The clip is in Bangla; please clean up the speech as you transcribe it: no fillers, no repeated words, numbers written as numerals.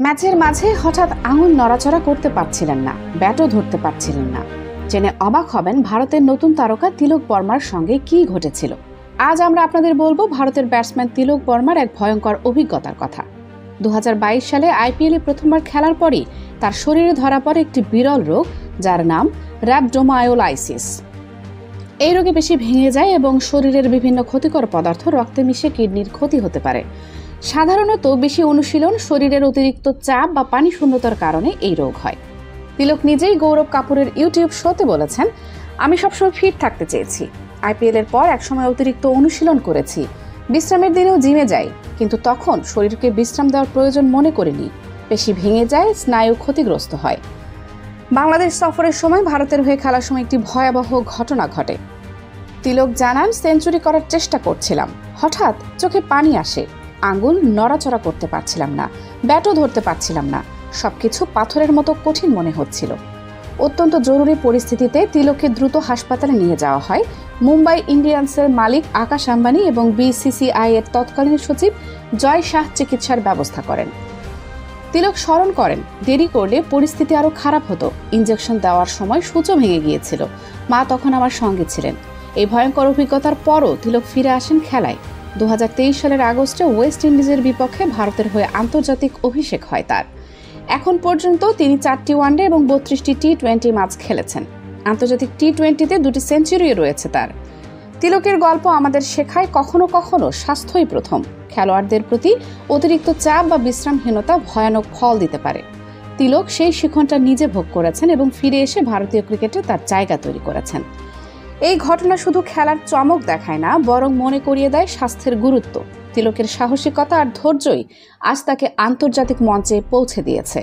ম্যাচের মাঝে হঠাৎ আঙুল নড়াচড়া করতে পারছিলেন না, ব্যাটও ধরতে পারছিলেন না। জেনে অবাক হবেন ভারতের নতুন তারকা তিলক বর্মার সঙ্গে কি ঘটেছিল। আজ আমরা আপনাদের বলবো ভারতের ব্যাটসম্যান তিলক বর্মার এক ভয়ঙ্কর অভিজ্ঞতার কথা। 2022 সালে আইপিএলে প্রথমবার খেলার পরই তার শরীরে ধরা পড়ে একটি বিরল রোগ, যার নাম র্যাবডোমায়োলাইসিস। এই রোগে বেশি ভেঙে যায় এবং শরীরের বিভিন্ন ক্ষতিকর পদার্থ রক্তে মিশে কিডনির ক্ষতি হতে পারে। সাধারণত বেশি অনুশীলন, শরীরের অতিরিক্ত চাপ বা পানি শূন্যতার কারণে এই রোগ হয়। তিলক নিজেই গৌরব কাপুরের ইউটিউব শোতে বলেছেন, আমি সবসময় ফিট থাকতে চেয়েছি। আইপিএল এর পর একসময় অতিরিক্ত অনুশীলন করেছি, বিশ্রামের দিনেও জিমে যাই, কিন্তু তখন শরীরকে বিশ্রাম দেওয়ার প্রয়োজন মনে করিনি। পেশি ভেঙে যায়, স্নায়ু ক্ষতিগ্রস্ত হয়। বাংলাদেশ সফরের সময় ভারতের হয়ে খেলার সময় একটি ভয়াবহ ঘটনা ঘটে। তিলক জানান, সেঞ্চুরি করার চেষ্টা করছিলাম, হঠাৎ চোখে পানি আসে, আঙুল নড়াচড়া করতে পারছিলাম না, ব্যাটও ধরতে পারছিলাম না, সবকিছু পাথরের মতো কঠিন মনে হচ্ছিল। অত্যন্ত জরুরি পরিস্থিতিতে তিলককে দ্রুত হাসপাতালে নিয়ে যাওয়া হয়। মুম্বাই ইন্ডিয়ান্সের মালিক আকাশ আম্বানি এবং বিসিসিআই এর তৎকালীন সচিব জয় শাহ চিকিৎসার ব্যবস্থা করেন। তিলক স্মরণ করেন, দেরি করলে পরিস্থিতি আরও খারাপ হতো। ইনজেকশন দেওয়ার সময় সূচও ভেঙে গিয়েছিল। মা তখন আমার সঙ্গে ছিলেন। এই ভয়ঙ্কর অভিজ্ঞতার পরও তিলক ফিরে আসেন খেলায়। 2023 সালের আগস্টে ওয়েস্ট ইন্ডিজের বিপক্ষে ভারতের হয়ে আন্তর্জাতিক অভিষেক হয় তার। এখন পর্যন্ত তিনি 4টি ওয়ানডে এবং 32টি টি-20 ম্যাচ খেলেছেন। আন্তর্জাতিক টি-20তে 2টি সেঞ্চুরিও রয়েছে তার। তিলকের গল্প আমাদের শেখায়, কখনো কখনো স্বাস্থ্যই প্রথম। খেলোয়াড়দের প্রতি অতিরিক্ত চাপ বা বিশ্রামহীনতা ভয়ানক ফল দিতে পারে। তিলক সেই শিক্ষণটা নিজে ভোগ করেছেন এবং ফিরে এসে ভারতীয় ক্রিকেটে তার জায়গা তৈরি করেছেন। এই ঘটনা শুধু খেলার চমক দেখায় না, বরং মনে করিয়ে দেয় স্বাস্থ্যের গুরুত্ব। তিলকের সাহসিকতা আর ধৈর্যই আজ তাকে আন্তর্জাতিক মঞ্চে পৌঁছে দিয়েছে।